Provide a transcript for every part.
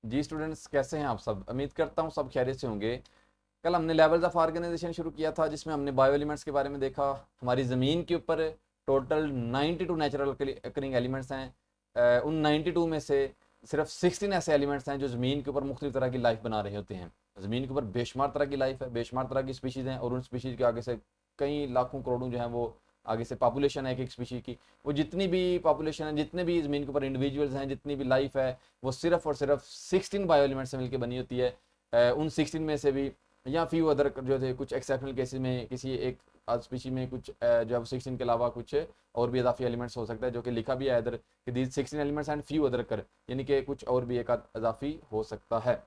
जी students, कैसे हैं आप सब? उम्मीद करता हूँ सब खैरियत से होंगे। कल हमने लेवल्स ऑफ ऑर्गेनाइजेशन शुरू किया था, जिसमें हमने बायो एलिमेंट्स के बारे में देखा। हमारी ज़मीन के ऊपर टोटल 92 नेचुरल अकरिंग एलिमेंट्स हैं। उन 92 में से सिर्फ 16 ऐसे एलिमेंट्स हैं जो ज़मीन के ऊपर मुख्तलिफ तरह की लाइफ बना रहे होते हैं। ज़मीन के ऊपर बेशुमार तरह की लाइफ है, बेशुमार तरह की स्पीशीज़ हैं, और उन स्पीशीज़ के आगे से कई लाखों करोड़ों जो हैं वो आगे से पॉपुलेशन है एक एक स्पीशी की। वो जितनी भी पॉपुलेशन है, जितने भी ज़मीन के ऊपर इंडिविजुअल्स हैं, जितनी भी लाइफ है, वो सिर्फ और सिर्फ 16 बायो एलिमेंट से मिलकर बनी होती है। उन 16 में से भी या फ्यू अदर जो थे कुछ एक्सेप्शनल केसेस में किसी एक स्पीशी में कुछ जो है 16 के अलावा कुछ और भी इजाफी एलिमेंट्स हो सकता है, जो कि लिखा भी है इधर कि these 16 elements and few other कर, यानी कि कुछ और भी एक इजाफी हो सकता है।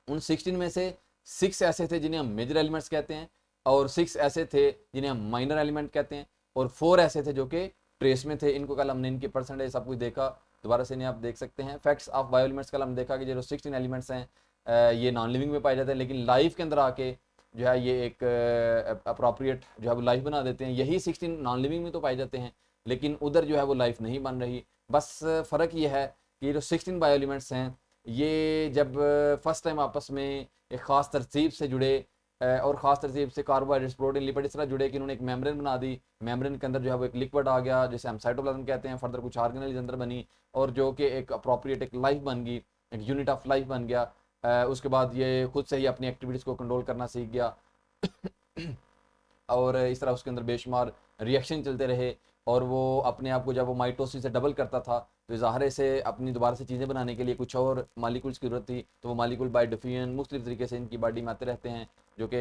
उन 16 में से 6 ऐसे थे जिन्हें हम मेजर एलिमेंट्स कहते हैं, और 6 ऐसे थे जिन्हें हम माइनर एलिमेंट कहते हैं, और 4 ऐसे थे जो कि ट्रेस में थे। इनको कल हमने इनके परसेंटेज सब कुछ देखा, दोबारा से इन्हें आप देख सकते हैं। फैक्ट्स ऑफ बायो एलिमेंट्स कल हमने देखा कि जो 16 एलिमेंट्स हैं ये नॉन लिविंग में पाए जाते हैं, लेकिन लाइफ के अंदर आके जो है ये एक अप्रोप्रिएट जो है वो लाइफ बना देते हैं। यही 16 नॉन लिविंग में तो पाए जाते हैं, लेकिन उधर जो है वो लाइफ नहीं बन रही। बस फ़र्क ये है कि जो 16 बायो एलिमेंट्स हैं ये जब फर्स्ट टाइम आपस में एक ख़ास तरतीब से जुड़े, और ख़ास तरतीब से कार्बोहाइड्रेट्स, प्रोटीन, लिपिड इस तरह जुड़े कि उन्होंने एक मेम्ब्रेन बना दी। मेम्ब्रेन के अंदर जो है वो एक लिक्विड आ गया जिसे हम साइटोप्लाज्म कहते हैं। फर्दर कुछ ऑर्गेनेल्स अंदर बनी, और जो कि एक अप्रोप्रिएट एक लाइफ बन गई, एक यूनिट ऑफ लाइफ बन गया। उसके बाद ये खुद से ही अपनी एक्टिविटीज़ को कंट्रोल करना सीख गया और इस तरह उसके अंदर बेशुमार रिएक्शन चलते रहे, और वो अपने आप को जब वो माइटोसिस से डबल करता था तो इजहारे से अपनी दोबारा से चीज़ें बनाने के लिए कुछ और मालिकुल्स की जरूरत थी, तो वो मालिकुल बाय डिफ्यूजन मुख्तलिफ तरीके से इनकी बॉडी में आते रहते हैं, जो कि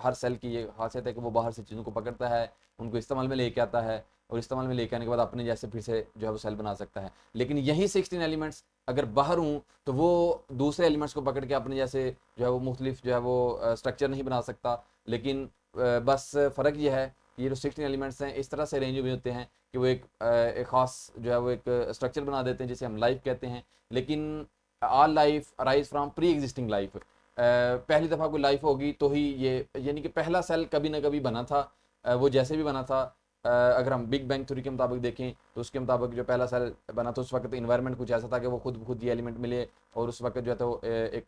हर सेल की ये खासियत है कि वो बाहर से चीज़ों को पकड़ता है, उनको इस्तेमाल में लेके आता है, और इस्तेमाल में लेके आने के बाद अपने जैसे फिर से जो है वो सेल बना सकता है। लेकिन यही 16 एलिमेंट्स अगर बाहर हूँ तो वो दूसरे एलिमेंट्स को पकड़ के अपने जैसे जो है वो मुख्तलिफ जो है वो स्ट्रक्चर नहीं बना सकता। लेकिन बस फ़र्क ये है कि ये जो 16 एलिमेंट्स हैं इस तरह से अरेंज हुए होते हैं कि वो एक ख़ास जो है वो एक स्ट्रक्चर बना देते हैं जिसे हम लाइफ कहते हैं। लेकिन all life arise from pre existing life, पहली दफ़ा कोई लाइफ होगी तो ही ये, यानी कि पहला सेल कभी ना कभी बना था। वो जैसे भी बना था, अगर हम बिग बैंग थ्योरी के मुताबिक देखें तो उसके मुताबिक जो पहला सेल बना था उस वक्त इन्वायरमेंट कुछ ऐसा था कि वो खुद ये एलिमेंट मिले, और उस वक्त जो है तो एक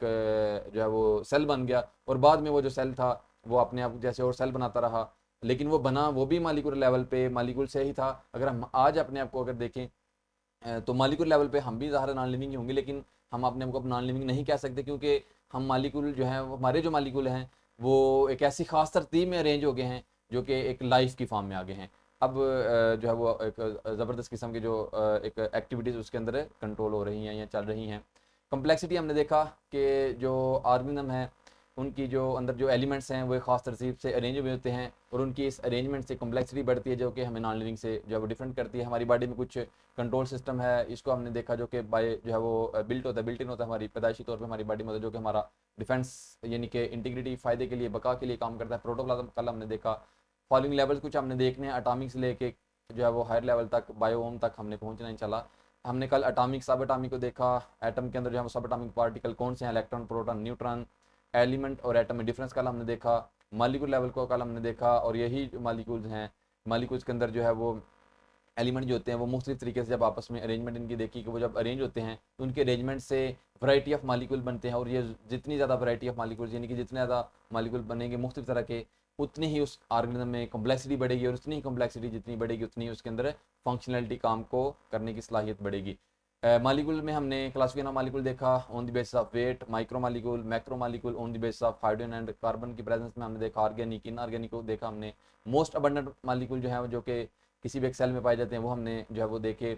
जो है वो सेल बन गया, और बाद में वो जो सेल था वो अपने आप जैसे और सेल बनाता रहा। लेकिन वो बना वो भी मालिकुलर लेवल पे मालिकुल से ही था। अगर हम आज अपने आप को अगर देखें तो मालिकुल लेवल पे हम भी ज़ाहिर नॉन लिविंग ही होंगे, लेकिन हम अपने आप को नॉन लिविंग नहीं कह सकते, क्योंकि हम मालिकुल जो हैं हमारे जो मालिकुल हैं वो एक ऐसी ख़ास तरतीब में अरेंज हो गए हैं जो कि एक लाइफ की फॉर्म में आ गए हैं। अब जो है वो एक ज़बरदस्त किस्म की जो एक एक्टिविटीज़ उसके अंदर कंट्रोल हो रही हैं या चल रही हैं। कम्प्लेक्सिटी हमने देखा कि जो ऑर्गेनिज्म है उनकी जो अंदर जो एलिमेंट्स हैं वो एक ख़ास तरतीब से अरेंज हुए होते हैं, और उनकी इस अरेंजमेंट से कम्प्लेक्सिटी बढ़ती है जो कि हमें नॉन लिविंग से जो है वो डिफरेंट करती है। हमारी बॉडी में कुछ कंट्रोल सिस्टम है, इसको हमने देखा जो कि बाय जो है वो बिल्ट होता है, बिल्ट इन होता है हमारी पैदाइशी तौर पे हमारी बॉडी में होता है, जो कि हमारा डिफेंस यानी कि इंटीग्रिटी फ़ायदे के लिए, बका के लिए काम करता है। प्रोटोप्लाज्म कल हमने देखा। फॉलोइंग लेवल्स कुछ हमने देखने हैं, अटामिक से लेके जो है वो हायर लेवल तक, बायोम तक हमने पहुँचना इंशाल्लाह। हमने कल अटामिक सब अटामिक को देखा, एटम के अंदर जो है वो सब अटामिक पार्टिकल कौन से हैं, इलेक्ट्रॉन, प्रोटॉन, न्यूट्रॉन। एलिमेंट और एटम में डिफरेंस कल हमने देखा। मालिक्यूल लेवल को कल हमने देखा, और यही मालिक्यूल्स हैं, मालिक्यूल्स के अंदर जो है वो एलिमेंट जो होते हैं वो मुख्तलिफ तरीके से जब आपस में अरेंजमेंट इनकी देखी कि वो जब अरेंज होते हैं तो उनके अरेंजमेंट से वैरायटी ऑफ मालिक्यूल बनते हैं, और ये जितनी ज़्यादा वैरायटी ऑफ मालिक्यूल्स यानी कि जितने ज़्यादा मालिक्यूल बनेंगे मुख्तलिफ तरह के, उतनी ही उस ऑर्गेनिज्म में कम्प्लेक्सिटी बढ़ेगी, और उतनी ही कम्प्लेक्सिटी जितनी बढ़ेगी उतनी ही उसके अंदर फंक्शनलिटी काम को करने की सलाहियत बढ़ेगी। मालिक्यूल में हमने क्लासिफिकेशन ऑफ मालिक्यूल देखा on the basis of weight, micro molecule, macro molecule on the basis of hydrogen and carbon की प्रेजेंस में हमने देखा ऑर्गेनिक, इनऑर्गेनिक को देखा हमने। मोस्ट अबंडेंट मालिक्यूल जो है जो कि किसी भी एक सेल में पाए जाते हैं वो हमने जो है वो देखे।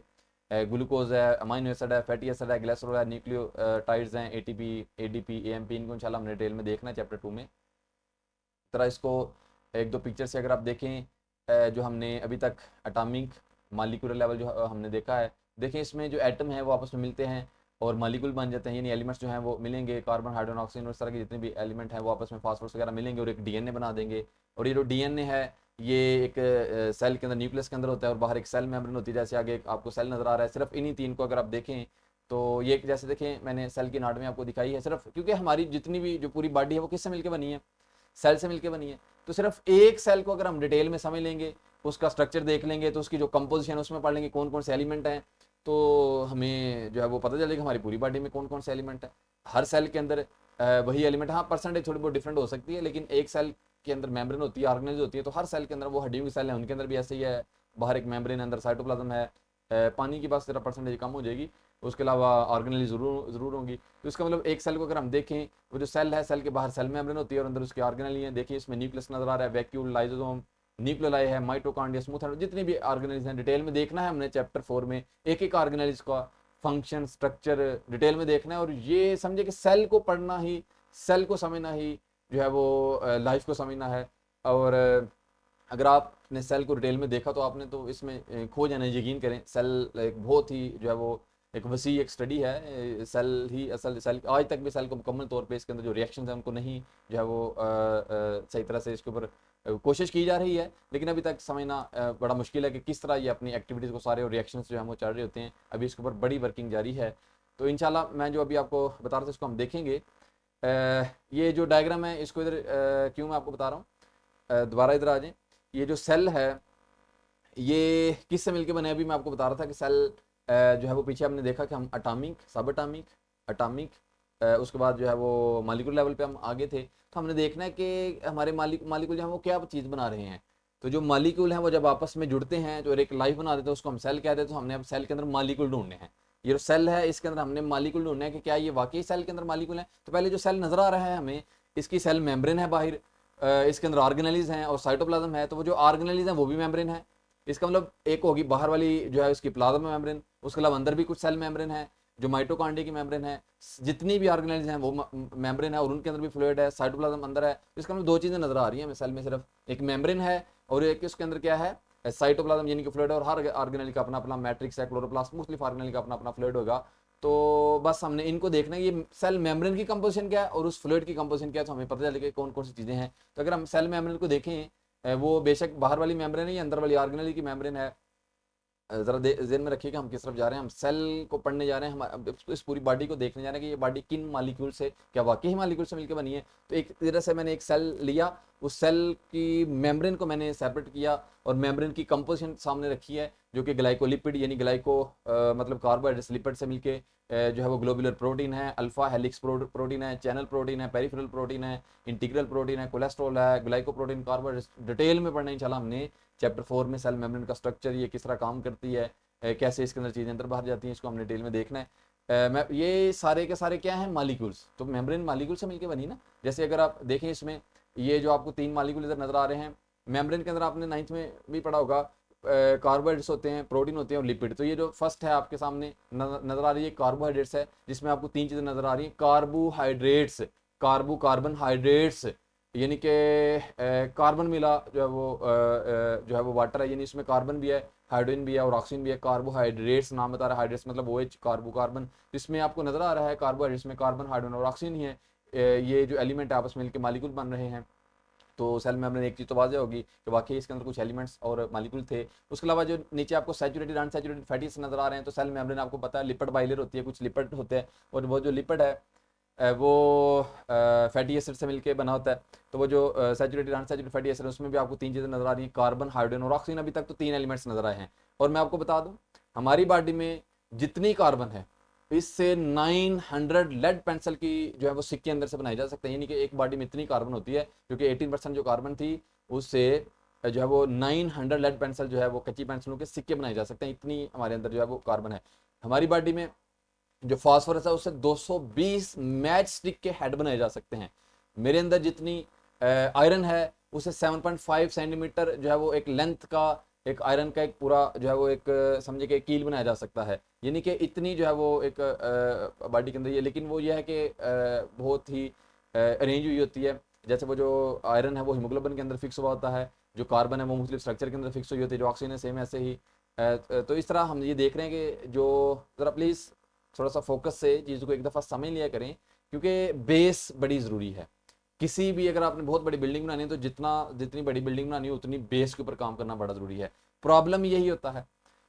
ग्लूकोज है, अमाइनो एसिड है, फैटी एसिड है, ग्लिसरॉल है, न्यूक्लियोटाइड्स हैं, एटीपी, एडीपी, एएमपी, इनको इंशाल्लाह हमने डिटेल में देखना है चैप्टर 2 में। तरह इसको एक दो पिक्चर से अगर आप देखें, जो हमने अभी तक एटॉमिक मालिकुलर लेवल जो हमने देखा है, देखें इसमें जो एटम है वो आपस में मिलते हैं और मालिकुल बन जाते हैं, यानी एलिमेंट्स जो हैं वो मिलेंगे, कार्बन, हाइड्रोजन, ऑक्सीजन और इस तरह के जितने भी एलिमेंट हैं वो आपस में फास्फोरस वगैरह मिलेंगे और एक डीएनए बना देंगे। और ये जो डीएनए है ये एक सेल के अंदर, न्यूक्लियस के अंदर होता है, और बाहर एक सेल मेम्ब्रेन होती है। जैसे आगे आपको सेल नज़र आ रहा है, सिर्फ इन्हीं तीन को अगर आप देखें तो ये जैसे देखें मैंने सेल की एनाटॉमी आपको दिखाई है, सिर्फ क्योंकि हमारी जितनी भी जो पूरी बॉडी है वो किससे मिलकर बनी है, सेल से मिलकर बनी है। तो सिर्फ एक सेल को अगर हम डिटेल में समझ लेंगे, उसका स्ट्रक्चर देख लेंगे, तो उसकी जो कंपोजिशन है उसमें पढ़ लेंगे कौन कौन से एलिमेंट हैं, तो हमें जो है वो पता चलेगा हमारी पूरी बॉडी में कौन कौन से एलिमेंट है। हर सेल के अंदर वही एलिमेंट, हाँ परसेंटेज थोड़ी बहुत डिफरेंट हो सकती है, लेकिन एक सेल के अंदर मेम्ब्रेन होती है, ऑर्गेनेल होती है, तो हर सेल के अंदर वो हड्डियों की सेल है उनके अंदर भी ऐसे ही है, बाहर एक मेम्ब्रेन है, अंदर साइटोप्लाज्म है। पानी की बात जरा परसेंटेज कम हो जाएगी, उसके अलावा ऑर्गेनली जरूर होंगी। तो इसका मतलब एक सेल को अगर हम देखें, वो जो सेल है, सेल के बाहर सेल मेम्ब्रेन होती है और अंदर उसके ऑर्गेनली है। देखिए इसमें न्यूक्लियस नजर आ रहा है, वैक्यूल, लाइसोसोम, न्यूक्लियोलाई है, माइटोकॉन्ड्रिया, स्मूथ, जितनी भी ऑर्गेनल्स हैं डिटेल में देखना है हमने चैप्टर 4 में, एक एक ऑर्गेनल्स का फंक्शन स्ट्रक्चर डिटेल में देखना है। और ये समझे कि सेल को पढ़ना ही, सेल को समझना ही जो है वो लाइफ को समझना है। और अगर आपने सेल को डिटेल में देखा तो आपने तो इसमें खो जाना है। यकीन करें, सेल एक बहुत ही जो है वो एक वसी एक स्टडी है। सेल ही असल, सेल आज तक भी सेल को मुकम्मल तौर पे इसके अंदर जो रिएक्शन है उनको नहीं जो है वो सही तरह से इसके ऊपर कोशिश की जा रही है, लेकिन अभी तक समझना बड़ा मुश्किल है कि किस तरह ये अपनी एक्टिविटीज़ को सारे और रिएक्शंस जो है वो चल रहे होते हैं। अभी इसके ऊपर बड़ी वर्किंग जारी है। तो इंशाल्लाह मैं जो अभी आपको बता रहा था इसको हम देखेंगे। ये जो डायग्राम है इसको इधर क्यों मैं आपको बता रहा हूँ, दोबारा इधर आ जाएं। ये जो सेल है ये किससे मिलके बने, अभी मैं आपको बता रहा था कि सेल जो है वो पीछे हमने देखा कि हम अटामिक, सब अटामिक, अटामिक, उसके बाद जो है वो मालिक्यूल लेवल पे हम आगे थे। तो हमने देखना है कि हमारे मालिक्यूल जो है वो क्या चीज़ बना रहे हैं। तो जो मालिक्यूल हैं वो जब आपस में जुड़ते हैं तो एक लाइफ बना देते हैं, उसको हम सेल कहते हैं। तो हमने अब सेल के अंदर मालिक्यूल ढूंढने हैं। ये जो सेल है इसके अंदर हमने मालिक्यूल ढूंढना है कि क्या ये वाकई सेल के अंदर मालिक्यूल है। तो पहले जो सेल नजर आ रहा है हमें, इसकी सेल मेम्ब्रेन है बाहर, इसके अंदर ऑर्गेनेलीज हैं और साइटोप्लाज्म है। तो वो जो ऑर्गेनेलीज हैं वो भी मेम्ब्रेन है। इसका मतलब एक होगी बाहर वाली जो है उसकी प्लाज्मा मेम्ब्रेन, उसके अलावा अंदर भी कुछ सेल मेम्ब्रेन है जो माइटोकॉन्ड्रिया की मेम्ब्रेन है। जितनी भी ऑर्गेनेल्स हैं वो मेम्ब्रेन है और उनके अंदर भी फ्लूइड है, साइटोप्लाज्म अंदर है। इसका मतलब दो चीजें नजर आ रही हैं सेल में, सिर्फ एक मेम्ब्रेन है और एक उसके अंदर क्या है, साइटोप्लाज्म यानी कि फ्लूइड है। और हर ऑर्गेनेल का अपना अपना मैट्रिक्स है, क्लोरोप्लास्ट, मुख्तलिफ ऑर्गेनेल का अपना अपना फ्लूइड होगा। तो बस हमने इनको देखना है ये सेल मेम्ब्रेन की कंपोजिशन क्या है और उस फ्लूइड की कंपोजिशन क्या है, तो हमें पता चलेगा कौन कौन सी चीजें हैं। तो अगर हम सेल मेम्ब्रेन को देखें, वो बेशक बाहर वाली मेम्ब्रेन है या अंदर वाली ऑर्गेनेल की मेम्ब्रेन है। जरा जेन में रखिएगा हम किस तरफ जा रहे हैं। हम सेल को पढ़ने जा रहे हैं, हम इस पूरी बॉडी को देखने जा रहे हैं कि ये बॉडी किन मालिक्यूल से, क्या वाकई मालिक्यूल से मिलकर बनी है। तो एक तरह से मैंने एक सेल लिया, उस सेल की मेम्ब्रेन को मैंने सेपरेट किया और मेम्ब्रेन की कंपोजिशन सामने रखी है जो कि ग्लाइकोलिपिड यानी ग्लाइको मतलब कार्बोहाइड्रेट्स लिपिड से मिलके जो है वो ग्लोबुलर प्रोटीन है, अल्फा हेलिक्स प्रोटीन है, चैनल प्रोटीन है, पेरिफेरल प्रोटीन है, इंटीग्रल प्रोटीन है, कोलेस्ट्रॉल है, ग्लाइकोप्रोटीन, कार्बोहाइड्रेट्स। डिटेल में पढ़ना इंशाल्लाह हमने चैप्टर 4 में सेल मेम्ब्रेन का स्ट्रक्चर, ये किस तरह काम करती है, कैसे इसके अंदर चीज़ें अंदर बाहर जाती हैं, इसको हमने डिटेल में देखना है। मैं ये सारे के सारे क्या हैं, मालिक्यूल्स। तो मेम्ब्रेन मालिक्यूल से मिलकर बनी ना। जैसे अगर आप देखें इसमें ये जो आपको 3 मालिक्यूल इधर नजर आ रहे हैं, मेम्ब्रेन के अंदर आपने 9th में भी पढ़ा होगा, कार्बोहाइड्रेट्स होते हैं, प्रोटीन होते हैं और लिपिड। तो ये जो फर्स्ट है आपके सामने नजर आ रही है कार्बोहाइड्रेट्स है, जिसमें आपको 3 चीज़ें नजर आ रही हैं। कार्बोहाइड्रेट्स, कार्बन हाइड्रेट्स यानी कि कार्बन मिला जो है वो जो है वो वाटर है, यानी इसमें कार्बन भी है, हाइड्रोजन भी है और ऑक्सीजन भी है। कार्बोहाइड्रेट्स नाम बता रहा है, हाइड्रेट्स मतलब OH, कार्बन। इसमें आपको नजर आ रहा है कार्बोहाइड्रेट्स में कार्बन, हाइड्रोजन और ऑक्सीजन ही है। ये जो एलिमेंट आपस में मिलकर मालिक्यूल बन रहे हैं। तो सेल में हमने एक चीज़ तो वाज़ेह होगी कि वाकई इसके अंदर कुछ एलिमेंट्स और मालिक्यूल थे। उसके अलावा जो नीचे आपको सैचुरेटेड अनसैचुरेटेड फैटी एसिड्स नजर आ रहे हैं, तो सेल मेम्ब्रेन आपको पता है लिपिड बाइलेयर होती है, कुछ लिपिड होते हैं और वो जो लिपिड है वो फैटी एसिड से मिलके बना होता है। तो वो जो सैचुरेटेड अनसैचुरेटेड फैटी एसिड, उसमें भी आपको 3 चीज़ें नजर आ रही हैं, कार्बन, हाइड्रोजन और ऑक्सीजन। अभी तक तो 3 एलिमेंट्स नजर आए हैं। और मैं आपको बता दूं, हमारी बॉडी में जितनी कार्बन है इससे 900 लेड पेंसिल की जो है वो सिक्के अंदर से बनाए जा सकते हैं। यानी कि एक बॉडी में इतनी कार्बन होती है, क्योंकि 18% जो कार्बन थी उससे जो है वो 900 लेड पेंसिल जो है वो कच्ची पेंसिलों के सिक्के बनाए जा सकते हैं। इतनी हमारे अंदर जो है वो कार्बन है। हमारी बॉडी में जो फास्फोरस है उससे 220 मैच स्टिक के हेड बनाए जा सकते हैं। मेरे अंदर जितनी आयरन है उसे 7.5 सेंटीमीटर जो है वो एक लेंथ का एक आयरन का एक पूरा जो है वो एक समझे कि कील बनाया जा सकता है। यानी कि इतनी जो है वो एक बॉडी के अंदर ये, लेकिन वो ये है कि बहुत ही अरेंज हुई होती है। जैसे वो जो आयरन है वो हीमोग्लोबिन के अंदर फिक्स हुआ होता है, जो कार्बन है वो मुख्तलिफ स्ट्रक्चर के अंदर फिक्स हुई होती है, जो ऑक्सीजन है सेम ऐसे ही। तो इस तरह हम ये देख रहे हैं कि जो ज़रा प्लीज़ थोड़ा सा फोकस से चीज़ को एक दफ़ा समझ लिया करें, क्योंकि बेस बड़ी ज़रूरी है। किसी भी अगर आपने बहुत बड़ी बिल्डिंग बनानी है तो जितनी बड़ी बिल्डिंग बनानी है उतनी बेस के ऊपर काम करना बड़ा ज़रूरी है। प्रॉब्लम यही होता है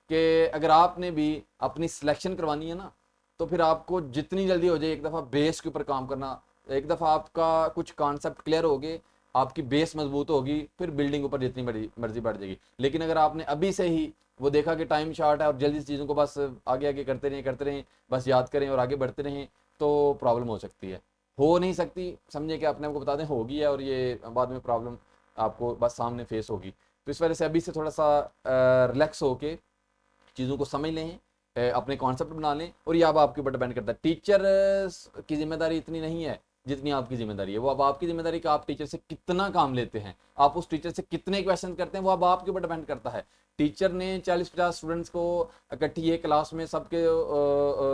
कि अगर आपने भी अपनी सिलेक्शन करवानी है ना, तो फिर आपको जितनी जल्दी हो जाए एक दफ़ा बेस के ऊपर काम करना। एक दफ़ा आपका कुछ कॉन्सेप्ट क्लियर हो गए, आपकी बेस मजबूत होगी, फिर बिल्डिंग ऊपर जितनी बड़ी मर्जी बढ़ जाएगी। लेकिन अगर आपने अभी से ही वो देखा कि टाइम शॉर्ट है और जल्दी से चीज़ों को बस आगे आगे करते रहें, बस याद करें और आगे बढ़ते रहें, तो प्रॉब्लम हो सकती है। हो नहीं सकती, समझे कि अपने आपको बता दें होगी है, और ये बाद में प्रॉब्लम आपको बस सामने फेस होगी। तो इस वजह से अभी से थोड़ा सा रिलैक्स होके चीज़ों को समझ लें, अपने कॉन्सेप्ट बना लें, और ये अब आपके ऊपर डिपेंड करता है। टीचर की जिम्मेदारी इतनी नहीं है जितनी आपकी जिम्मेदारी है। वो अब आपकी जिम्मेदारी कि आप टीचर से कितना काम लेते हैं, आप उस टीचर से कितने क्वेश्चन करते हैं, वो अब आपके ऊपर डिपेंड करता है। टीचर ने 40-50 स्टूडेंट्स को इकट्ठी एक क्लास में सबके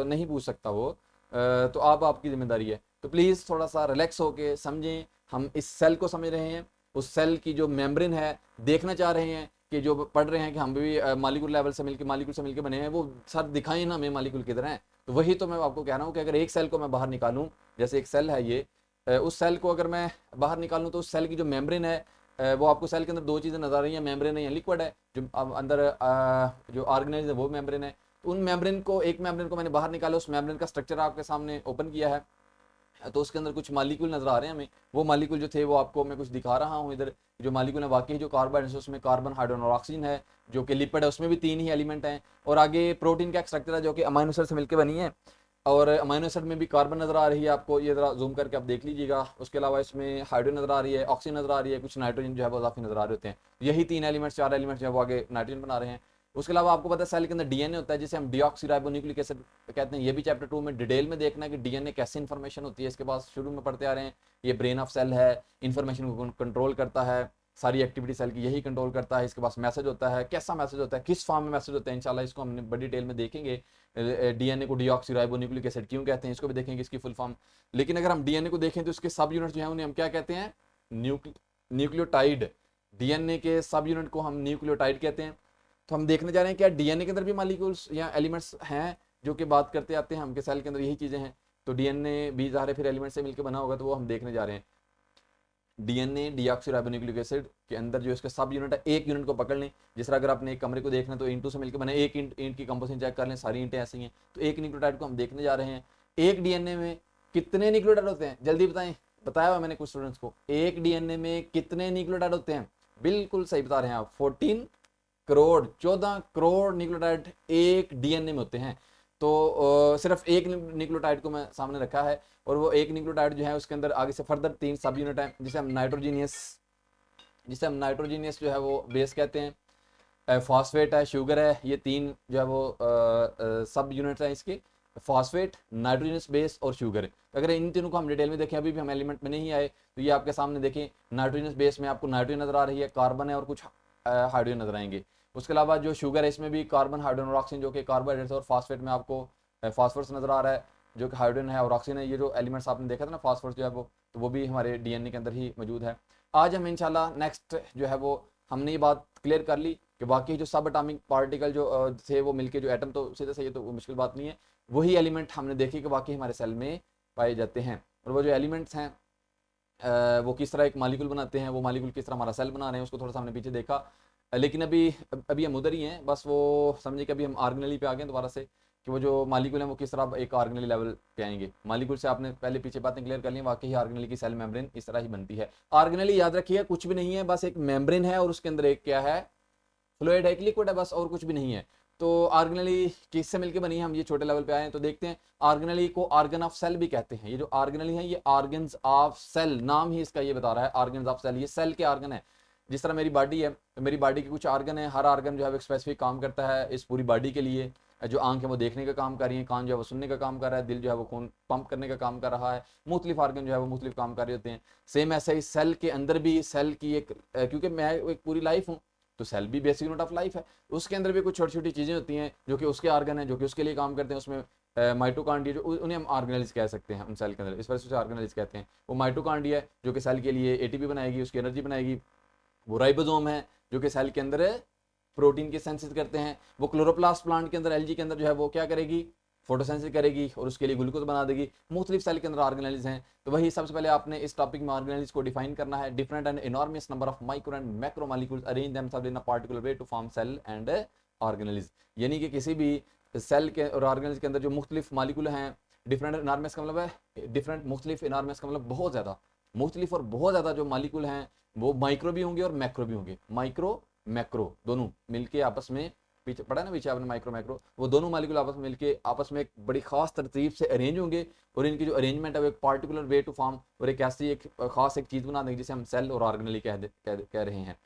नहीं पूछ सकता वो, तो आप आपकी जिम्मेदारी है। तो प्लीज़ थोड़ा सा रिलैक्स होके समझें। हम इस सेल को समझ रहे हैं, उस सेल की जो मेम्ब्रेन है देखना चाह रहे हैं कि जो पढ़ रहे हैं कि हम भी मालिक्यूल लेवल से मिलकर मालिक्यूल से मिलकर बने हैं, वो सर दिखाएं ना हमें मालिक्यूल किधर हैं। तो वही तो मैं आपको कह रहा हूँ कि अगर एक सेल को मैं बाहर निकालूं, जैसे एक सेल है ये, उस सेल को अगर मैं बाहर निकालूं तो उस सेल की जो मेम्ब्रेन है, वो आपको सेल के अंदर दो चीज़ें नजर आ रही हैं, मेम्ब्रेन है या लिक्विड है, जो अंदर जो ऑर्गेनाइज है वो मेम्ब्रेन है। तो उन मेम्ब्रेन को, एक मेम्ब्रेन को मैंने बाहर निकाला, उस मेम्ब्रेन का स्ट्रक्चर आपके सामने ओपन किया है, तो उसके अंदर कुछ मालिक्यूल नजर आ रहे हैं हमें। वो मालिक्यूल जो थे वो आपको मैं कुछ दिखा रहा हूँ इधर। जो मालिक्यूल है वाकई जो कार्बोहाइड्रेट है उसमें कार्बन, हाइड्रोजन और ऑक्सीजन है। जो कि लिपिड है उसमें भी 3 ही एलिमेंट हैं। और आगे प्रोटीन का एक स्ट्रक्चर है जो कि अमाइनो एसिड से मिलकर बनी है, और अमाइनो एसिड में भी कार्बन नजर आ रही है आपको, ये जरा जूम करके आप देख लीजिएगा। उसके अलावा इसमें हाइड्रोजन नजर आ रही है, ऑक्सीजन नजर आ रही है, कुछ नाइट्रोजन जो है वो काफी नजर आ रहे होते हैं। यही 3 एलिमेंट्स, 4 एलिमेंट्स जो है वो आगे नाइट्रोजन बना रहे हैं। उसके अलावा आपको पता है सेल के अंदर डीएनए होता है जिसे हम डीऑक्सीराइबोन्यूक्लिक एसिड कहते हैं। ये भी चैप्टर 2 में डिटेल में देखना है कि डीएनए कैसे इन्फॉर्मेशन होती है। इसके बाद शुरू में पढ़ते आ रहे हैं, ये ब्रेन ऑफ सेल है, इन्फॉर्मेशन को कंट्रोल करता है, सारी एक्टिविटी सेल की यही कंट्रोल करता है। इसके पास मैसेज होता है, कैसा मैसेज होता है, किस फॉर्म में मैसेज होता है, इंशाल्लाह इसको हम बड़ी डिटेल में देखेंगे। डीएनए को डीऑक्सीराइबोन्यूक्लिक एसिड क्यों कहते हैं, इसको भी देखेंगे इसकी फुल फॉर्म। लेकिन अगर हम डीएनए को देखें तो उसके सब यूनिट जो है उन्हें हम क्या कहते हैं, न्यूक्लियोटाइड। डीएनए के सब यूनिट को हम न्यूक्लियोटाइड कहते हैं। तो हम देखने जा रहे हैं क्या डीएनए के अंदर भी मॉलिक्यूल्स या एलिमेंट्स हैं जो कि बात करते आते हैं, हम के सेल के अंदर यही चीजें हैं। तो डीएनए भी ज़ाहिर है फिर एलिमेंट से मिलकर बना होगा, तो वो हम देखने जा रहे हैं। डीएनए डीऑक्सीराइबोन्यूक्लिक एसिड के अंदर जो इसका सब यूनिट है, एक यूनिट को पकड़ लें। जिस तरह अगर आपने एक कमरे को देखना है तो ईंटों से मिलकर बने, एक ईंट की कंपोजिशन चेक कर लें, सारी ईंटें ऐसी हैं। तो एक न्यूक्लियोटाइड को हम देखने जा रहे हैं। एक डीएनए में कितने न्यूक्लियोटाइड होते हैं, जल्दी बताएं। बताया हुआ मैंने कुछ स्टूडेंट्स को, एक डीएनए में कितने न्यूक्लियोटाइड होते हैं, बिल्कुल सही बता रहे हैं आप, 14 करोड़, 14 करोड़ न्यूक्लियोटाइड एक डीएनए में होते हैं। तो सिर्फ एक न्यूक्लियोटाइड को मैं सामने रखा है, और वो एक न्यूक्लियोटाइड जो है उसके अंदर आगे से फर्दर 3 सब यूनिट हैं जिसे हम नाइट्रोजीनियस जो है वो बेस कहते हैं, फॉस्फेट है, शुगर है। ये 3 जो है वो सब यूनिट्स हैं इसके, फॉस्फेट, नाइट्रोजनस बेस और शुगर। अगर इन तीनों को हम डिटेल में देखें, अभी भी हम एलिमेंट में नहीं आए, तो ये आपके सामने देखें, नाइट्रोजनस बेस में आपको नाइट्रोजन नजर आ रही है, कार्बन है और कुछ हाइड्रोजन नजर आएंगे। उसके अलावा जो शुगर है इसमें भी कार्बन, हाइड्रोजन और ऑक्सीजन जो कि कार्बोहाइड्रेट्स, और फॉस्फेट में आपको फॉस्फोरस नजर आ रहा है जो कि हाइड्रोजन है और ऑक्सीजन है। ये जो एलिमेंट्स आपने देखा था ना फॉस्फोरस जो है वो, तो वो भी हमारे डीएनए के अंदर ही मौजूद है। आज हम इंशाल्लाह नेक्स्ट जो है वो, हमने ये बात क्लियर कर ली कि बाकी जो सब एटॉमिक पार्टिकल जो थे वो मिलके जो एटम, तो सीधे सही, तो वो मुश्किल बात नहीं है। वही एलिमेंट हमने देखे कि बाकी हमारे सेल में पाए जाते हैं, और वो जो एलिमेंट्स हैं वो किस तरह एक मालिक्यूल बनाते हैं, वो मालिक्यूल किस तरह हमारा सेल बना रहे हैं, उसको थोड़ा सा हमने पीछे देखा। लेकिन अभी हम उधर ही हैं, बस वो समझिए कि अभी हम ऑर्गेनली पे आ गए दोबारा से, कि वो जो मालिक्यूल है वो किस तरह एक ऑर्गेनली लेवल पे आएंगे। मालिक्यूल से आपने पहले पीछे बातें क्लियर कर ली, वाकई ऑर्गेनली की सेल मेम्ब्रेन इस तरह ही बनती है। ऑर्गेनली याद रखिए कुछ भी नहीं है, बस एक मेम्ब्रेन है और उसके अंदर एक क्या है, फ्लूइड है, एक लिक्विड है, बस और कुछ भी नहीं है। तो ऑर्गेनली किससे मिलकर बनी है, हम ये छोटे लेवल पे आए हैं तो देखते हैं। ऑर्गेनली को ऑर्गन ऑफ सेल भी कहते हैं। ये जो ऑर्गेनली है ये ऑर्गन्स ऑफ सेल, नाम ही इसका ये बता रहा है, ऑर्गन्स ऑफ सेल। ये सेल के ऑर्गन है। जिस तरह मेरी बॉडी है, तो मेरी बॉडी के कुछ ऑर्गन है, हर ऑर्गन जो है एक स्पेसिफिक काम करता है इस पूरी बॉडी के लिए। जो आंख है वो देखने का काम कर रही है, कान जो है वो सुनने का काम कर रहा है, दिल जो है वो खून पंप करने का काम कर रहा है, मुख्तलिफ ऑर्गन जो है वो मुख्तलिफ काम कर रहे होते हैं। सेम ऐसे ही सेल के अंदर भी सेल की एक, क्योंकि मैं एक पूरी लाइफ हूँ, तो सेल भी बेसिक यूनिट ऑफ लाइफ है। उसके अंदर भी कुछ छोटी छोटी चीज़ें होती हैं जो कि उसके ऑर्गन है, जो कि उसके लिए काम करते हैं। उसमें माइटोकांड्रिया जो, उन्हें हम ऑर्गेनेल्स कह सकते हैं उन सेल के अंदर, इस वजह से ऑर्गेनेल्स कहते हैं। वो माइटोकांड्रिया जो कि सेल के लिए एटीपी बनाएगी, उसकी एनर्जी बनाएगी। वो राइबोसोम है जो कि सेल के अंदर प्रोटीन की सेंसिस करते हैं। वो क्लोरोप्लास्ट प्लांट के अंदर, एलजी के अंदर जो है वो क्या करेगी, फोटोसेंसिस करेगी और उसके लिए ग्लूकोज बना देगी। मुख्तलिफ सेल के अंदर ऑर्गेनेल्स हैं। तो वही सबसे पहले आपने इस टॉपिक में ऑर्गेनेल्स को डिफाइन करना है। Different and enormous number of micro and macro molecules arrange themselves in a particular way to form cell and organelles. यानी कि किसी भी सेल के और ऑर्गेनेल्स के अंदर जो मुख्तलिफ मॉलिक्यूल हैं, डिफरेंट इनॉर्मस का मतलब है डिफरेंट, मुख्तलिफ इनॉर्मस का मतलब बहुत ज़्यादा, मुख्तलिफ और बहुत ज़्यादा जो मॉलिक्यूल हैं वो माइक्रो भी होंगे और मैक्रो भी होंगे। माइक्रो मैक्रो दोनों मिलके आपस में पीछे पढ़ा ना पीछे आपने माइक्रो मैक्रो, वो दोनों मालिक्यूल आपस में मिलके आपस में एक बड़ी खास तरतीब से अरेंज होंगे और इनकी जो अरेंजमेंट है वो एक पार्टिकुलर वे टू फॉर्म और एक ऐसी एक खास एक चीज़ बना देंगे जिसे हम सेल और ऑर्गेनली कह रहे हैं।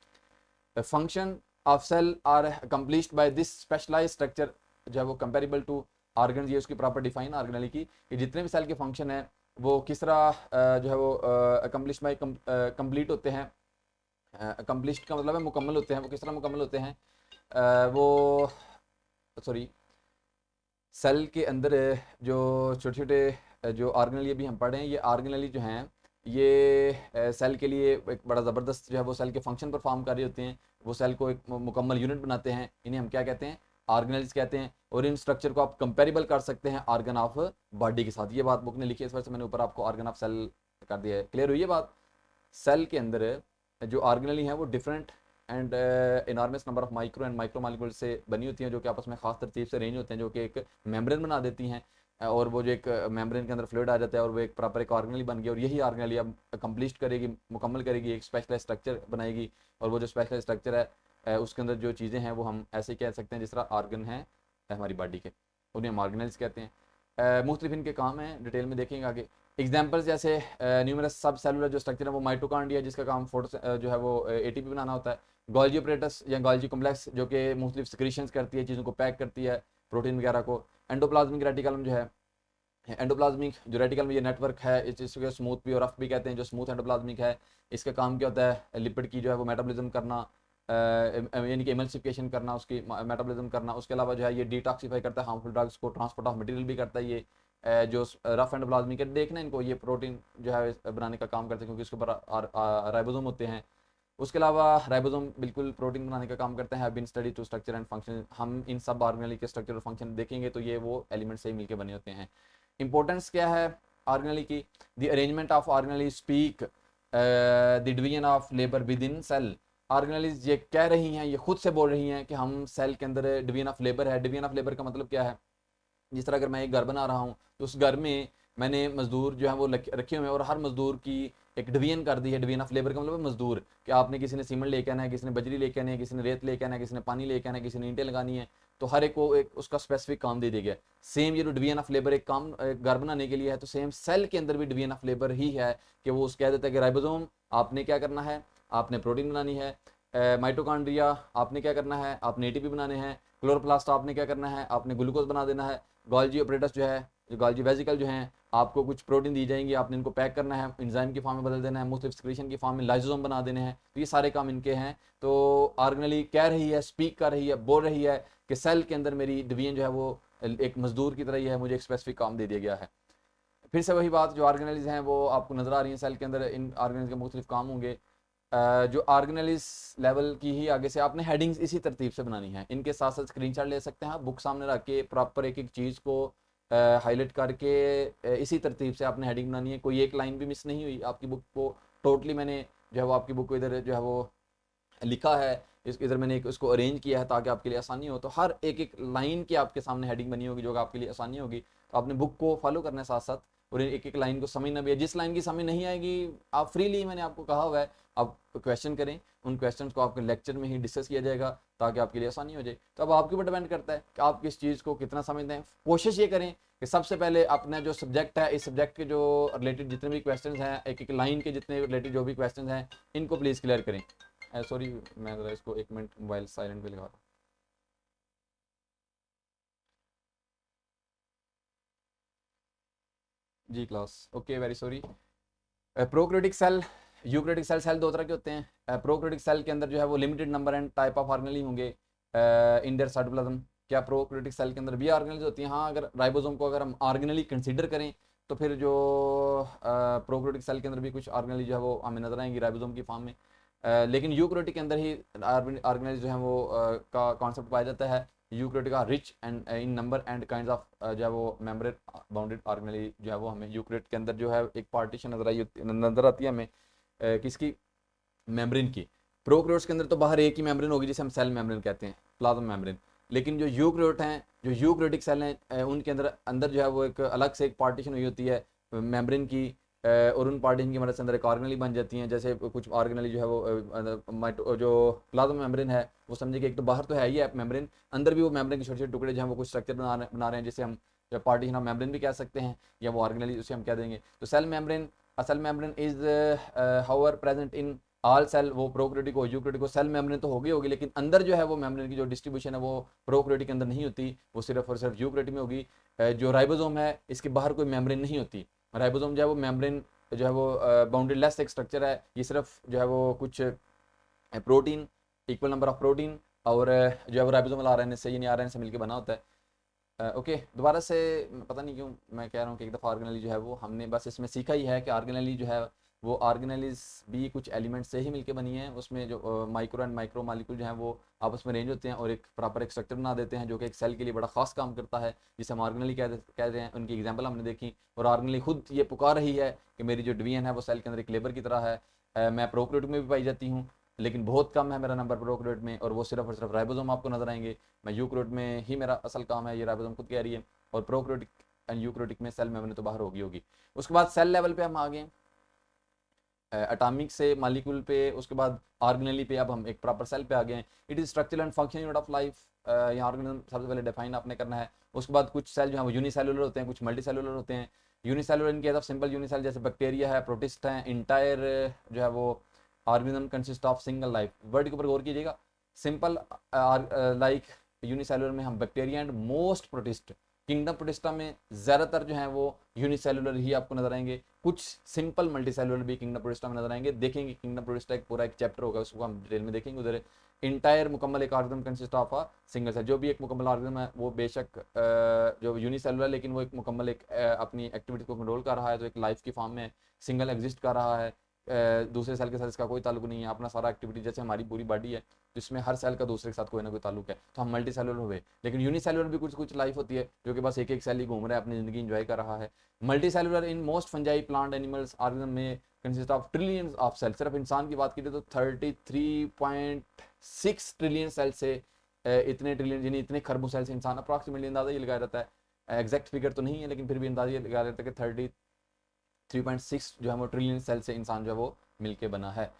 Function of cell are accomplished by this specialised structure जो है वो कंपेरेबल टू ऑर्गन, ये उसकी प्रॉपर डिफाइन ऑर्गेनली की कि जितने भी सेल के फंक्शन है वो किस तरह जो है वो अकम्प्लिश बाय कंप्लीट होते हैं। अकम्प्लिश्ड का मतलब है मुकम्मल होते हैं, वो किस तरह मुकम्मल होते हैं, वो सॉरी सेल के अंदर जो छोटे छोटे जो ऑर्गेनली अभी हम पढ़ रहे हैं, ये ऑर्गेनली जो हैं ये सेल के लिए एक बड़ा ज़बरदस्त जो है वो सेल के फंक्शन परफॉर्म कर रहे होते हैं, वो सेल को एक मुकम्मल यूनिट बनाते हैं, इन्हें हम क्या कहते हैं, ऑर्गेनल्स कहते हैं। और इन स्ट्रक्चर को आप कंपेरेबल कर सकते हैं ऑर्गन ऑफ बॉडी के साथ। ये बात बुक ने लिखी है, इस वजह से मैंने ऊपर आपको ऑर्गन ऑफ सेल कर दिया है। क्लियर हुई ये बात? सेल के अंदर जो ऑर्गेनली हैं वो different and enormous number of micro and micro molecule से बनी होती हैं, जो कि आपस में खास तरतीब से रेंज होते हैं, जो कि एक मेम्ब्रेन बना देती हैं और वो जो एक मेम्ब्रेन के अंदर फ्लूइड आ जाता है और वो एक प्रॉपर एक ऑर्गेनली बन गई और यही ऑर्गेनली अब कंप्लीट करेगी, मुकम्मल करेगी, एक स्पेशलाइज स्ट्रक्चर बनाएगी। और वो जो स्पेशलाइज स्ट्रक्चर है उसके अंदर जो चीज़ें हैं वो हम ऐसे कह सकते हैं जिस तरह ऑर्गन है हमारी बॉडी के, उन्हें हम ऑर्गेनल्स कहते हैं। मुख्तलिफ इनके काम हैं, डिटेल में देखेंगे आगे। एग्जाम्पल्स जैसे न्यूमरस सब सेलुलर जो स्ट्रक्चर है वो माइटोकॉन्ड्रिया, जिसका काम फोटो जो है वो एटीपी बनाना होता है। गोल्जी ऑपरेटस या गोल्जी कॉम्प्लेक्स जो कि मुख्तलिफ सिक्रीशंस करती है, चीज़ों को पैक करती है, प्रोटीन वगैरह को। एंडोप्लाज्मिक रेटिकलम जो है, एंडोप्लाज्मिक जो रेटिकल में ये नेटवर्क है, इसको स्मूथ भी और रफ भी कहते हैं, जो स्मूथ एंडोप्लाज्मिक है इसका काम क्या होता है, लिपिड की जो है वो मेटाबॉलिज्म करना, यानी कि एमल्सिफिकेशन करना, उसकी मेटाबॉलिज्म करना। उसके अलावा जो है ये डिटॉक्सीफाई करता है हार्मफुल ड्रग्स को, ट्रांसपोर्ट ऑफ मटेरियल भी करता है। ये जो रफ एंडोप्लाज्मिक है, देखना इनको, ये प्रोटीन जो है बनाने का काम करते हैं क्योंकि इसके ऊपर राइबोसोम होते हैं। उसके अलावा राइबोसोम बिल्कुल प्रोटीन बनाने का काम करते हैं। Have been study to structure and function, हम इन सब ऑर्गेनली के स्ट्रक्चर और फंक्शन देखेंगे तो ये वो एलिमेंट से ही मिलकर बने होते हैं। इंपॉर्टेंस क्या है ऑर्गेनली की? The arrangement of organelle speak the division of labour within cell. Organelles ये कह रही हैं, ये खुद से बोल रही हैं कि हम सेल के अंदर डिवीजन ऑफ लेबर है। डिवीजन ऑफ लेबर का मतलब क्या है? जिस तरह अगर मैं एक घर बना रहा हूँ तो उस घर में मैंने मजदूर जो है वो रखे हुए हैं और हर मजदूर की एक डिवीजन कर दी है। डिवीजन ऑफ लेबर का मतलब है मजदूर, कि आपने किसी ने सीमेंट लेके आना है, किसी ने बजरी लेके आना है, किसी ने रेत लेके आना है, किसी ने पानी लेके आना है, किसी ने ईंटें लगानी है, तो हर एक को एक उसका स्पेसिफिक काम दे दिया गया। सेम ये जो डिवीजन ऑफ लेबर एक काम घर बनाने के लिए है, तो सेम सेल के अंदर भी डिवीजन ऑफ लेबर ही है कि वो उस कह देता है कि राइबोसोम आपने क्या करना है, आपने प्रोटीन बनानी है। माइटोकॉन्ड्रिया आपने क्या करना है, आपने एटीपी बनाने हैं। क्लोरोप्लास्ट आपने क्या करना है, आपने ग्लूकोज बना देना है। गोल्जी ऑपरेटस जो है, जो गोल्जी वेजिकल जो हैं, आपको कुछ प्रोटीन दी जाएंगी, आपने इनको पैक करना है, एंजाइम की फॉर्म में बदल देना है, मुख्तलिफ सिक्रीशन की फॉर्म में लाइसोसोम बना देने हैं। तो ये सारे काम इनके हैं। तो ऑर्गेनली कह रही है, स्पीक कर रही है, बोल रही है कि सेल के अंदर मेरी डिवीजन जो है वो एक मजदूर की तरह ही है, मुझे एक स्पेसिफिक काम दे दिया गया है। फिर से वही बात, जो ऑर्गेनलीज हैं वो आपको नजर आ रही हैं सेल के अंदर, इन ऑर्गेनलीज के मुख्तलिफ काम होंगे। जो ऑर्गेनलीज लेवल की ही आगे से आपने हेडिंग्स इसी तरतीब से बनानी है। इनके साथ साथ स्क्रीनशॉट ले सकते हैं आप, बुक सामने रख के प्रॉपर एक एक चीज़ को हाईलाइट करके इसी तरतीब से आपने हेडिंग बनानी है। कोई एक लाइन भी मिस नहीं हुई आपकी बुक को, टोटली मैंने जो है वो आपकी बुक को इधर जो है वो लिखा है, इस इधर मैंने एक उसको अरेंज किया है ताकि आपके लिए आसानी हो। तो हर एक एक लाइन की आपके सामने हेडिंग बनी होगी जो आपके लिए आसानी होगी। तो आपने बुक को फॉलो करना है साथ साथ और एक एक लाइन को समझना भी है। जिस लाइन की समझ नहीं आएगी आप फ्रीली, मैंने आपको कहा हुआ है, आप क्वेश्चन करें, उन क्वेश्चन को आपके लेक्चर में ही डिस्कस किया जाएगा ताकि आपके लिए आसानी हो जाए। तो अब आपके ऊपर डिपेंड करता है कि आप किस चीज़ को कितना समझते हैं। कोशिश ये करें कि सबसे पहले अपना जो सब्जेक्ट है, इस सब्जेक्ट के जो रिलेटेड जितने भी क्वेश्चन हैं, एक एक लाइन के जितने रिलेटेड जो भी क्वेश्चन हैं, इनको प्लीज़ क्लियर करें। सॉरी मैं ज़रा इसको एक मिनट मोबाइल साइलेंट पे लगा रहा हूँ। जी class okay, very sorry. Prokaryotic cell, eukaryotic cell, cell दो तरह के होते हैं। प्रोक्रियोटिक सेल के अंदर जो है वो limited number and type of organelle होंगे इन देयर साइटोप्लाज्म। क्या प्रोक्रियोटिक सेल के अंदर भी ऑर्गेनलीज होती हैं? हाँ, अगर राइबोसोम को अगर हम ऑर्गेनली कंसीडर करें तो फिर जो प्रोक्रियोटिक सेल के अंदर भी कुछ ऑर्गेनली जो है वो हमें नजर आएंगी राइबोसोम की फॉर्म में। लेकिन यूक्रियोटिक के अंदर ही ऑर्गेनलीज जो है वो का कॉन्सेप्ट पाया जाता है। Eukaryotic are rich and in number and kinds of जो है वो मेम्ब्रेन बाउंडेड ऑर्गेनली जो है वो हमें यूक्रियोट के अंदर जो है एक पार्टीशन नजर आती है हमें किसकी? मेम्ब्रेन की। प्रोक्रियोट्स के अंदर तो बाहर एक ही मेम्ब्रेन होगी जिसे हम सेल मेम्ब्रेन कहते हैं, प्लाज्मा मेम्ब्रेन। लेकिन जो यूक्रियोट हैं, जो यूक्रियोटिक सेल हैं, उनके अंदर अंदर जो है वो एक अलग से एक पार्टीशन हुई होती है मेम्ब्रेन की, और उन पार्टीशन की मदद से अंदर एक ऑर्गेनली बन जाती हैं। जैसे कुछ ऑर्गेनली जो है वो जो प्लाज्मा मेम्ब्रेन है वो समझिए कि एक तो बाहर तो है ही है मेम्ब्रेन, अंदर भी वो मेम्ब्रेन के छोटे छोटे टुकड़े जो हैं वो कुछ स्ट्रक्चर बना रहे हैं, जिसे हम पार्टीशन ऑफ मेम्ब्रेन भी कह सकते हैं, या वो ऑर्गेनली उसे हम कह देंगे। तो cell membrane is however present in all cell, वो प्रोकैरियोटिक हो यूकैरियोटिक हो, सेल मेम्ब्रेन तो होगी, लेकिन अंदर जो है वो मेम्ब्रेन की जो डिस्ट्रीब्यूशन है वो प्रोकैरियोटिक के अंदर नहीं होती, वो सिर्फ और सिर्फ यूकैरियोटिक में होगी। जो राइबोसोम है इसके बाहर कोई मेम्ब्रेन नहीं होती। राइबोसोम जो है वो मेम्ब्रेन जो है वो बाउंड्री लेस एक स्ट्रक्चर है, ये सिर्फ जो है वो कुछ protein, equal number of protein और जो है वो राइबोसोमल आरएनए से यानी आरएनए से मिलकर बना होता है। ओके, दोबारा से पता नहीं क्यों मैं कह रहा हूँ कि एक दफ़ा ऑर्गेनली जो है वो हमने बस इसमें सीखा ही है कि ऑर्गेनली जो है वो ऑर्गेनलीज भी कुछ एलिमेंट से ही मिलके बनी है, उसमें जो माइक्रो एंड माइक्रो मालिक्यूल जो हैं वो आपस में रेंज होते हैं और एक प्रॉपर एक स्ट्रक्चर बना देते हैं, जो कि एक सेल के लिए बड़ा खास काम करता है, जिसे हम ऑर्गेनली कहते हैं। उनकी एग्जांपल हमने देखी, और ऑर्गेनली खुद ये पुकार रही है कि मेरी जो डिवीजन है वो सेल के अंदर एक लेबर की तरह है। मैं प्रोकैरियोट में भी पाई जाती हूँ, लेकिन बहुत कम है मेरा नंबर प्रोकैरियोट में, और वो सिर्फ और सिर्फ राइबोसोम आपको नजर आएंगे। मैं यूकैरियोट में ही मेरा असल काम है, ये राइबोसोम खुद कह रही है, और प्रोकैरियोटिक एंड यूकैरियोटिक में सेल मेम्ब्रेन तो बाहर होगी। उसके बाद सेल लेवल पे हम आ गए एटॉमिक से मॉलिक्यूल पे, उसके बाद ऑर्गेनली पे, अब हम एक प्रॉपर सेल पे आ गए हैं। It is structural and function unit of life, यहाँ ऑर्गेनिज्म सबसे पहले डिफाइन आपने करना है। उसके बाद कुछ सेल जो है वो यूनिसेलुलर होते हैं, कुछ मल्टीसेलुलर होते हैं। Unicellular in case of simple unicell जैसे बैक्टीरिया है, प्रोटिस्ट है, इंटायर जो है वो organism consist of single life. Word के ऊपर गौर कीजिएगा, सिंपल लाइक यूनिसेलुलर में हम bacteria and most protist, kingdom protista में ज़्यादातर जो है वो यूनिसेलुलर ही आपको नजर आएंगे, कुछ सिंपल मल्टीसेलुलर भी किंगडम प्रोटिस्टा में नजर आएंगे। देखेंगे किंगडम प्रोटिस्टा एक पूरा एक चैप्टर होगा, उसको हम डिटेल में देखेंगे उधर। इंटायर मुकम्मल एक organism consist of a single cell, जो भी एक मुकम्मल ऑर्गेनिज्म है वो बेशक जो यूनिसेलुलर, लेकिन वो एक मुकम्मल एक अपनी एक्टिविटी को कंट्रोल कर रहा है, तो एक लाइफ की फॉर्म में सिंगल एग्जिस्ट कर रहा है। दूसरे सेल के साथ इसका कोई ताल्लुक नहीं है, अपना सारा एक्टिविटी, जैसे हमारी पूरी बॉडी है जिसमें हर सेल का दूसरे के साथ कोई ना कोई ताल्लुक है, तो हम मल्टी सेलुलर हुए। लेकिन यूनिसेलुलर भी कुछ कुछ लाइफ होती है जो कि बस एक एक सेल ही घूम रहा है, अपनी जिंदगी इंजॉय कर रहा है। Multicellular in most fungi plant animals organism में consist of trillions of cell. सिर्फ इंसान की बात की तो 33.6 ट्रिलियन सेल से इतने ट्रिलियन यानी इतने खरबों सेल से इंसान अप्रॉक्सीमेटली अंदाजा ये लगाया जाता है, एग्जैक्ट फिगर तो नहीं है लेकिन फिर भी अंदाजा ये लगाया जाता है कि 3.6 जो है वो ट्रिलियन सेल से इंसान जो है वो मिलके बना है।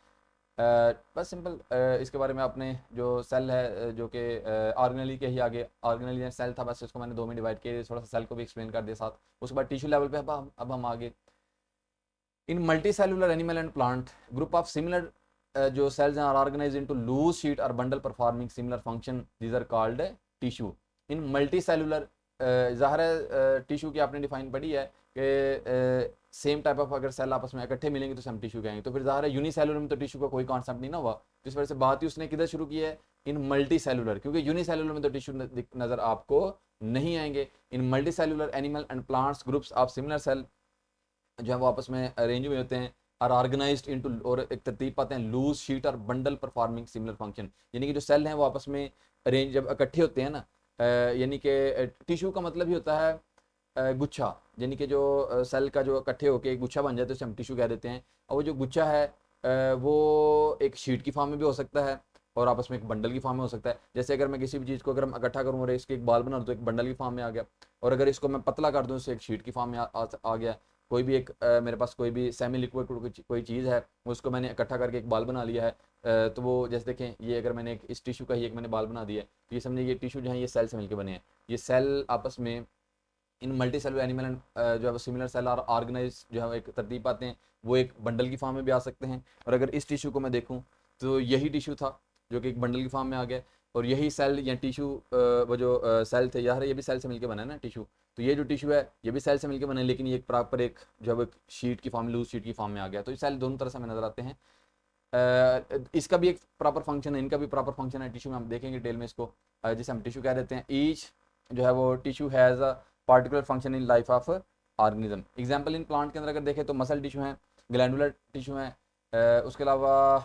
बस सिंपल इसके बारे में आपने जो सेल है जो कि ऑर्गेनली के ही आगे ऑर्गेनली सेल था, बस इसको मैंने दो में डिवाइड किया, थोड़ा सा सेल को भी एक्सप्लेन कर दिया साथ। उसके बाद टिश्यू लेवल पे अब हम आगे in multicellular animal and plant group of similar जो सेल्स हैं are organise into loose sheet और bundle performing similar function, these are called tissue. In multicellular ज़ाहिर है टिश्यू की आपने डिफाइन पढ़ी है कि सेम टाइप ऑफ अगर सेल आपस में इकट्ठे मिलेंगे तो हम टिश्यू कहेंगे, तो फिर ज़ाहिर है यूनिसेलुलर में तो टिश्यू का कोई कॉन्सेप्ट नहीं ना हुआ, तो इस वजह से बात ही उसने किधर शुरू की है, इन मल्टी सेलुलर, क्योंकि यूनिसेलुलर में तो टिश्यू नज़र आपको नहीं आएंगे। In multicellular animal and plants groups of similar cell जो है वो आपस में अरेंज हुए होते हैं, आर ऑर्गेनाइज्ड इनटू, और एक तरतीब पाते हैं, लूज शीट और बंडल परफॉर्मिंग सिमिलर फंक्शन, यानी कि जो सेल हैं वो आपस में अरेंज जब इकट्ठे होते हैं ना, यानी कि टिश्यू का मतलब ही होता है गुच्छा, यानी कि जो सेल का जो इकट्ठे होकर एक गुच्छा बन जाता है उसे हम टिश्यू कह देते हैं। और वो जो गुच्छा है वो एक शीट की फॉर्म में भी हो सकता है और आपस में एक बंडल की फॉर्म में हो सकता है। जैसे अगर मैं किसी भी चीज़ को अगर मैं इकट्ठा करूँ और इसकी एक बाल बना दूँ तो एक बंडल की फॉर्म में आ गया, और अगर इसको मैं पतला कर दूँ उससे एक शीट की फॉर्म में आ गया। कोई भी एक मेरे पास कोई भी सेमी लिक्विड कोई चीज़ है, उसको मैंने इकट्ठा करके एक बाल बना लिया है, तो वो जैसे देखें ये अगर मैंने एक इस टिश्यू का ही एक मैंने बाल बना दिया है, तो ये समझिए ये टिश्यू जो है ये सेल से मिलकर बने हैं। ये सेल आपस में इन मल्टी सेलुलर एनिमल एंड जो है सिमिलर सेल और ऑर्गेनाइज जो है एक तरतीब पाते हैं, वो एक बंडल की फॉर्म में भी आ सकते हैं। और अगर इस टिश्यू को मैं देखूं तो यही टिश्यू था जो कि एक बंडल की फॉर्म में आ गया, और यही सेल या टिश्यू वो जो सेल थे यार ये भी सेल से मिलकर बना है ना टिश्यू, तो ये जो टिश्यू है ये भी सेल से मिलकर बना है, लेकिन ये एक प्रॉपर एक जो है शीट की फॉर्म लूज शीट की फॉर्म में आ गया, तो ये सेल दोनों तरह से हमें नजर आते हैं। इसका भी एक प्रॉपर फंक्शन है, इनका भी प्रॉपर फंक्शन है टिश्यू में, हम देखेंगे डिटेल में इसको, जिसे हम टिश्यू कह देते हैं। ईच जो है वो tissue has a particular function in life of organism. Example in plant के अंदर अगर देखें तो मसल टिश्यू है, ग्लैंडुलर टिश्यू है, उसके अलावा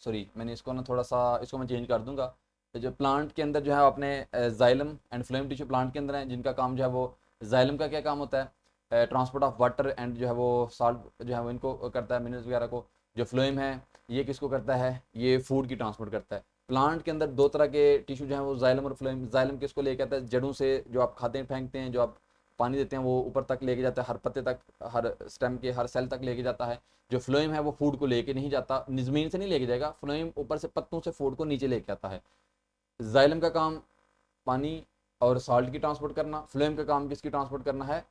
सॉरी मैंने इसको ना थोड़ा सा इसको मैं चेंज कर दूंगा। जो प्लांट के अंदर जो है अपने xylem and phloem tissue plant के अंदर है, जिनका काम जो है वो जाइलम का क्या काम होता है, ट्रांसपोर्ट ऑफ वाटर एंड जो है वो साल्ट जो है वो इनको करता है, मिनरल्स वगैरह को। जो फ्लोएम है ये किसको करता है, ये फूड की ट्रांसपोर्ट करता है। प्लांट के अंदर दो तरह के टिश्यू जो है वो जाइलम और फ्लोएम। जाइलम किसको लेके आता है, जड़ों से जो आप खाते हैं फेंकते हैं, जो आप पानी देते हैं वो ऊपर तक लेके जाता है, हर पत्ते तक, हर स्टेम के हर सेल तक लेके जाता है। जो फ्लोएम है वो फूड को लेके नहीं जाता, ज़मीन से नहीं लेके जाएगा, फ्लोएम ऊपर से पत्तों से फूड को नीचे लेके आता है। जाइलम का काम पानी और सॉल्ट की ट्रांसपोर्ट करना, फ्लोएम का काम किसकी ट्रांसपोर्ट करना है,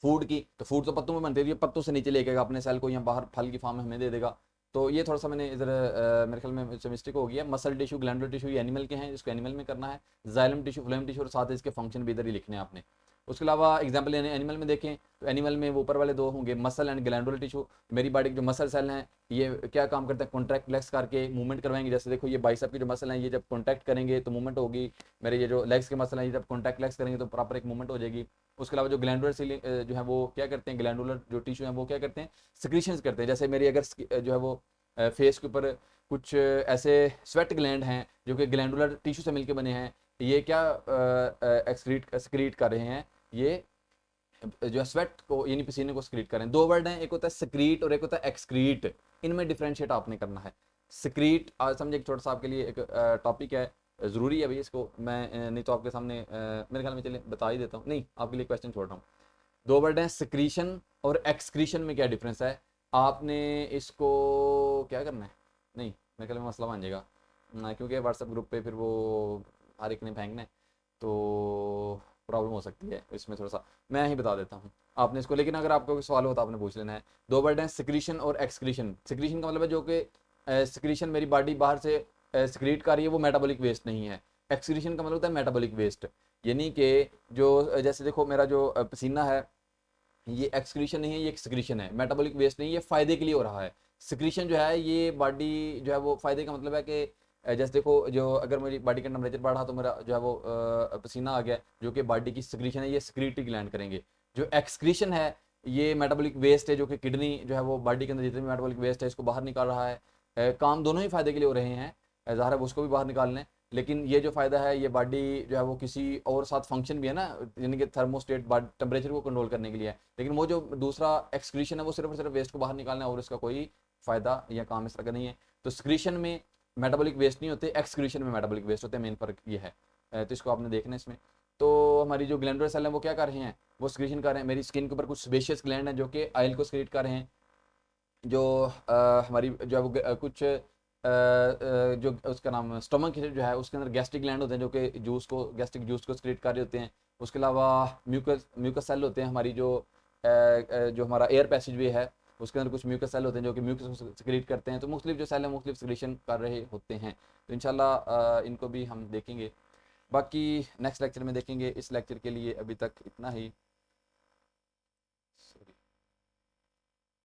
फूड की। तो फूड तो पत्तों में बनती है, पत्तों से नीचे लेके अपने सेल को यहाँ बाहर फल की फॉर्म में हमें दे देगा। तो ये थोड़ा सा मैंने इधर मेरे ख्याल में मिस्टेक हो गया। मसल टिश्यू, ग्लैंडुलर टिश्यू ये एनिमल के हैं, जिसको एनिमल में करना है। जाइलम टिश्यू, फ्लोएम टिश्यू और साथ इसके फंक्शन भी इधर ही लिखने हैं आपने। उसके अलावा एग्जाम्पल एनिमल में देखें तो एनिमल में वो ऊपर वाले दो होंगे, मसल एंड ग्लैंडुलर टिश्यू। मेरी बॉडी के जो मसल सेल हैं ये क्या काम करते हैं, कॉन्ट्रैक्ट लेग्स करके मूवमेंट करवाएंगे। जैसे देखो ये बाइसेप के जो मसल हैं ये जब कॉन्टैक्ट करेंगे तो मूवमेंट होगी। मेरे ये जो लेग्स के मसल हैं ये जब कॉन्टैक्ट लेग्स करेंगे तो प्रॉपर एक मूवमेंट हो जाएगी। उसके अलावा जो ग्लैंडुलर जो है वो क्या करते हैं, ग्लैंडुलर जो टिश्यू है वो क्या करते हैं, सिक्रीशंस करते हैं। जैसे मेरी अगर जो है वो फेस के ऊपर कुछ ऐसे स्वेट ग्लैंड हैं जो कि ग्लैंडुलर टिश्यू से मिलकर बने हैं, ये क्या एक्सक्रीट कर रहे हैं, ये जो है स्वेट को यानी पसीने को स्क्रीट करें। दो वर्ड हैं, एक होता है स्क्रीट और एक होता है एक्सक्रीट। इनमें डिफरेंशिएट आपने करना है। स्क्रीट आज समझे छोटा सा आपके लिए एक टॉपिक है, ज़रूरी है भाई इसको मैं नहीं तो आपके सामने मेरे ख्याल में चले बता ही देता हूँ, नहीं आपके लिए क्वेश्चन छोड़ रहा हूँ। दो वर्ड हैं, सिक्रीशन और एक्सक्रीशन में क्या डिफरेंस है, आपने इसको क्या करना है, नहीं मेरे ख्याल में मसला बन जाएगा क्योंकि व्हाट्सएप ग्रुप पे फिर वो हर एक ने फेंकना है तो प्रॉब्लम हो सकती है इसमें। थोड़ा सा मैं ही बता देता हूँ आपने इसको, लेकिन अगर आपको कोई सवाल हो तो आपने पूछ लेना है। दो वर्ड हैं, सिक्रीशन और एक्सक्रीशन। सिक्रीशन का मतलब है जो कि सिक्रीशन मेरी बॉडी बाहर से सिक्रीट कर रही है, वो मेटाबॉलिक वेस्ट नहीं है। एक्सक्रीशन का मतलब होता है मेटाबॉलिक वेस्ट, यानी कि जो जैसे देखो मेरा जो पसीना है ये एक्सक्रीशन नहीं है, ये सिक्रीशन है, मेटाबॉलिक वेस्ट नहीं, ये फायदे के लिए हो रहा है। सिक्रीशन जो है ये बॉडी जो है वो फायदे का मतलब है कि जैसे देखो जो अगर मेरी बॉडी का टेम्परेचर बढ़ा तो मेरा जो है वो पसीना आ गया, जो कि बॉडी की सिक्रीशन है, ये सिक्रीटरी ग्लैंड करेंगे। जो एक्सक्रीशन है ये मेटाबॉलिक वेस्ट है, जो कि किडनी जो है वो बॉडी के अंदर जितने भी मेटाबॉलिक वेस्ट है इसको बाहर निकाल रहा है। काम दोनों ही फायदे के लिए हो रहे हैं, ज़ाहिर है उसको भी बाहर निकाल लें, लेकिन ये जो फ़ायदा है ये बॉडी जो है वो किसी और साथ फंक्शन भी है ना, यानी कि थर्मोस्टेट टेम्परेचर को कंट्रोल करने के लिए है। लेकिन वो जो दूसरा एक्सक्रीशन है वो सिर्फ और सिर्फ वेस्ट को बाहर निकालना है और इसका कोई फ़ायदा या काम इस तरह का नहीं है। तो स्क्रीशन में मेटाबॉलिक वेस्ट नहीं होते, एक्सक्रीशन में मेटाबॉलिक वेस्ट होते हैं, मेन फ़र्क ये है। तो इसको आपने देखना है इसमें। तो हमारी जो ग्लैंडुलर सेल है वो क्या कर रहे हैं, वो स्क्रीशन कर रहे हैं। मेरी स्किन के ऊपर कुछ स्पेशियस ग्लैंड हैं जो कि ऑयल को स्क्रीट कर रहे हैं। जो हमारी जो है वो कुछ जो उसका नाम स्टमक जो है उसके अंदर गैस्ट्रिक ग्लैंड होते हैं जो कि जूस को, गैस्ट्रिक जूस को स्क्रीट कर रहे होते हैं। उसके अलावा म्यूकस सेल होते हैं हमारी जो हमारा एयर पैसेज वे है उसके अंदर कुछ म्यूकस सेल होते हैं जो कि म्यूकस को स्क्रीट करते हैं। तो मुख्तलिफ जो सेल हैं मुख्तलिफ सिक्रीशन कर रहे होते हैं। तो इंशाल्लाह इनको भी हम देखेंगे, बाकी नेक्स्ट लेक्चर में देखेंगे। इस लेक्चर के लिए अभी तक इतना ही।